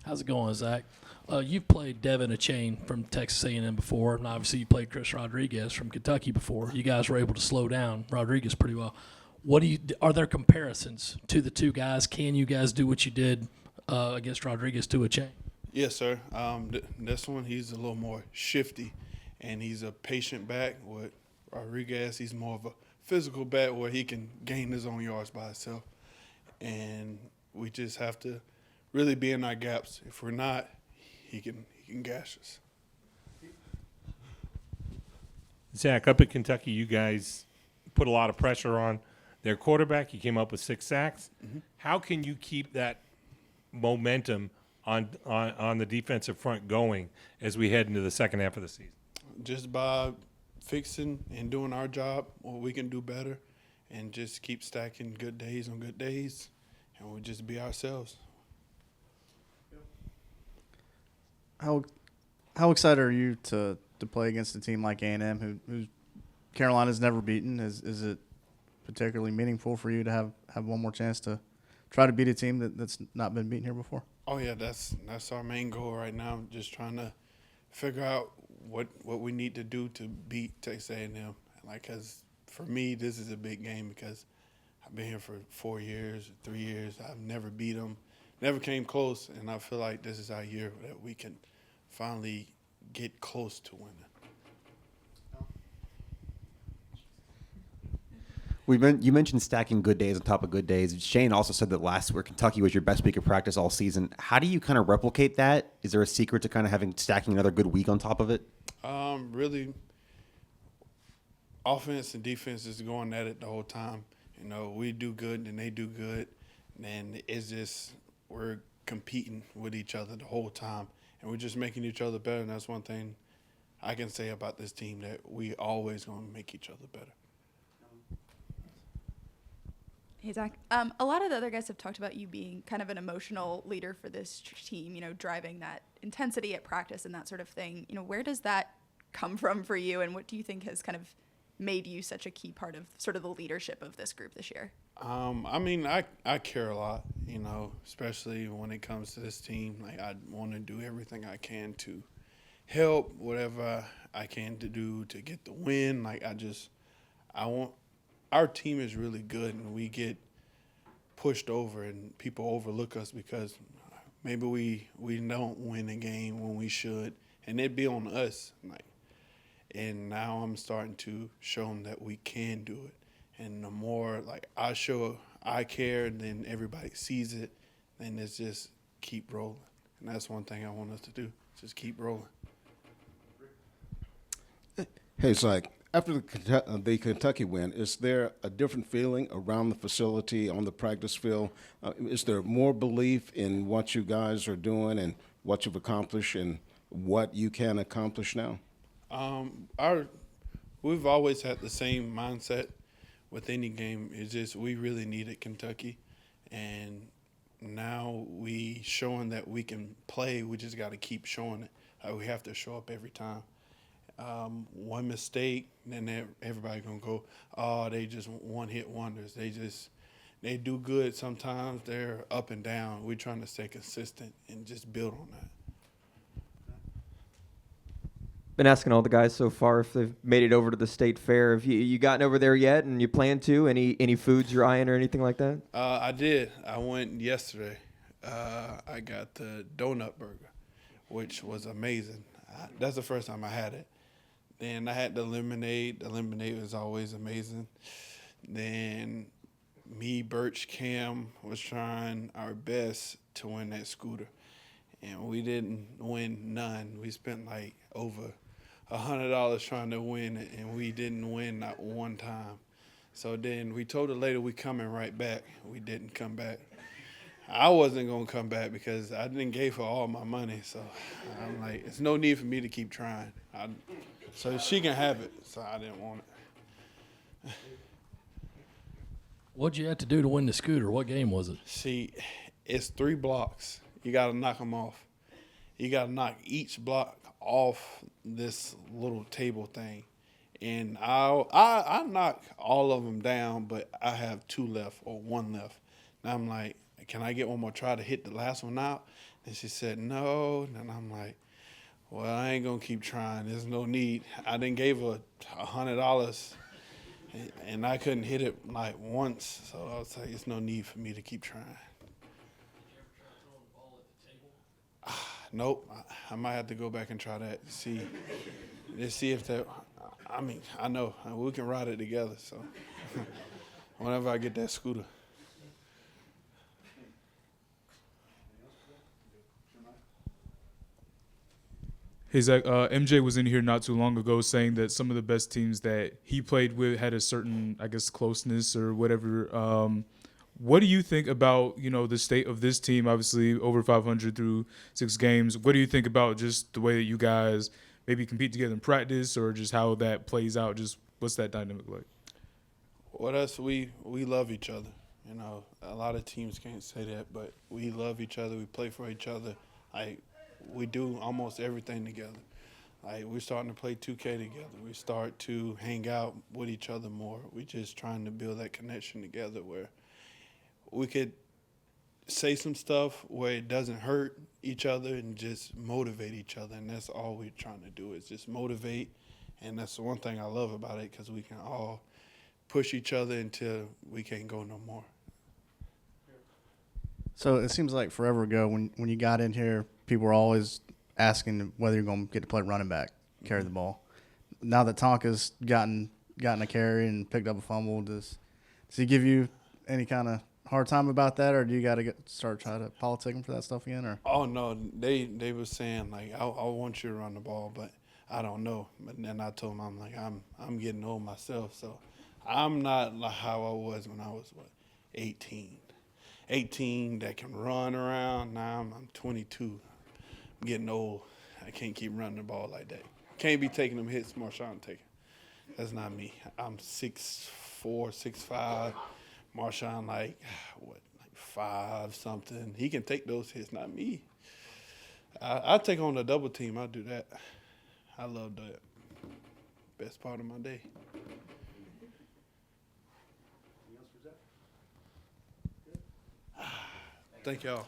How's it going, Zacch? You've played Devin Achane from Texas A&M before, and obviously you played Chris Rodriguez from Kentucky before. You guys were able to slow down Rodriguez pretty well. Are there comparisons to the two guys? Can you guys do what you did against Rodriguez to Achane? Yes, sir. This one, he's a little more shifty, and he's a patient back. With Rodriguez, he's more of a physical back where he can gain his own yards by himself. And we just have to really be in our gaps. If we're not, he can gash us. Zacch, up at Kentucky, you guys put a lot of pressure on their quarterback. He came up with 6 sacks. Mm-hmm. How can you keep that momentum on the defensive front going as we head into the second half of the season? Just by fixing and doing our job, what we can do better, and just keep stacking good days on good days, and we'll just be ourselves. How excited are you to play against a team like A&M who Carolina's never beaten? Is it particularly meaningful for you to have one more chance to try to beat a team that's not been beaten here before? Oh yeah, that's our main goal right now. Just trying to figure out what we need to do to beat Texas A&M. Like, 'cause for me, this is a big game because I've been here for 4 years, 3 years. I've never beat them, never came close, and I feel like this is our year that we can finally get close to winning. You mentioned stacking good days on top of good days. Shane also said that last week Kentucky was your best week of practice all season. How do you kind of replicate that? Is there a secret to kind of stacking another good week on top of it? Really, offense and defense is going at it the whole time. You know, we do good and they do good, and it's just we're competing with each other the whole time, and we're just making each other better. And that's one thing I can say about this team, that we always going to make each other better. Hey, Zacch. A lot of the other guys have talked about you being kind of an emotional leader for this team, you know, driving that intensity at practice and that sort of thing. You know, where does that come from for you, and what do you think has kind of made you such a key part of sort of the leadership of this group this year? I mean, I care a lot, you know, especially when it comes to this team. Like, I want to do everything I can to help, whatever I can to do to get the win. Like, our team is really good, and we get pushed over and people overlook us because maybe we don't win a game when we should, and it'd be on us. And now I'm starting to show them that we can do it. And the more I show I care, then everybody sees it, and it's just keep rolling. And that's one thing I want us to do, just keep rolling. Hey, Zach, after the Kentucky win, is there a different feeling around the facility, on the practice field? Is there more belief in what you guys are doing and what you've accomplished and what you can accomplish now? We've always had the same mindset with any game. It's just we really needed Kentucky, and now we showing that we can play. We just got to keep showing it. We have to show up every time. One mistake, then everybody gonna go, oh, they just one-hit wonders. They do good sometimes. They're up and down. We're trying to stay consistent and just build on that. Been asking all the guys so far if they've made it over to the state fair. Have you gotten over there yet, and you plan to? Any foods you're eyeing or anything like that? I did. I went yesterday. I got the donut burger, which was amazing. That's the first time I had it. Then I had the lemonade. The lemonade was always amazing. Then me, Birch, Cam was trying our best to win that scooter, and we didn't win none. We spent over $100 trying to win it, and we didn't win not one time. So then we told the lady we coming right back. We didn't come back. I wasn't going to come back because I didn't give her all my money. So I'm like, it's no need for me to keep trying. So she can have it. So I didn't want it. What'd you have to do to win the scooter? What game was it? See, it's 3 blocks. You got to knock them off. You got to knock each block off this little table thing. And I knock all of them down, but I have 2 left or 1 left. And I'm like, can I get one more try to hit the last one out? And she said, no. And I'm like, well, I ain't going to keep trying. There's no need. I done gave her $100, and I couldn't hit it like once. So I was like, it's no need for me to keep trying. Nope. I might have to go back and try that to see if that. I mean, I know we can ride it together. So whenever I get that scooter. Hey Zach, MJ was in here not too long ago saying that some of the best teams that he played with had a certain, I guess, closeness or whatever. What do you think about, the state of this team? Obviously, over 500 through 6 games. What do you think about just the way that you guys maybe compete together in practice, or just how that plays out? Just what's that dynamic like? Well, we love each other. A lot of teams can't say that, but we love each other. We play for each other. We do almost everything together. We're starting to play 2K together. We start to hang out with each other more. We're just trying to build that connection together where we could say some stuff where it doesn't hurt each other and just motivate each other. And that's all we're trying to do is just motivate. And that's the one thing I love about it, because we can all push each other until we can't go no more. So it seems like forever ago when you got in here, people were always asking whether you're going to get to play running back, carry the ball. Now that Tonka's gotten a carry and picked up a fumble, does he give you any kind of hard time about that, or do you got to start trying to politic him for that stuff again? Or Oh no, they were saying I want you to run the ball, but I don't know. But then I told them I'm getting old myself, so I'm not like how I was when I was 18 that can run around. Now I'm 22. I'm getting old. I can't keep running the ball like that. Can't be taking them hits Marshawn taking. That's not me. I'm 6'4", 6'5". Marshawn like 5 something. He can take those hits, not me. I'll take on the double team. I'll do that. I love that. Best part of my day. Thank y'all.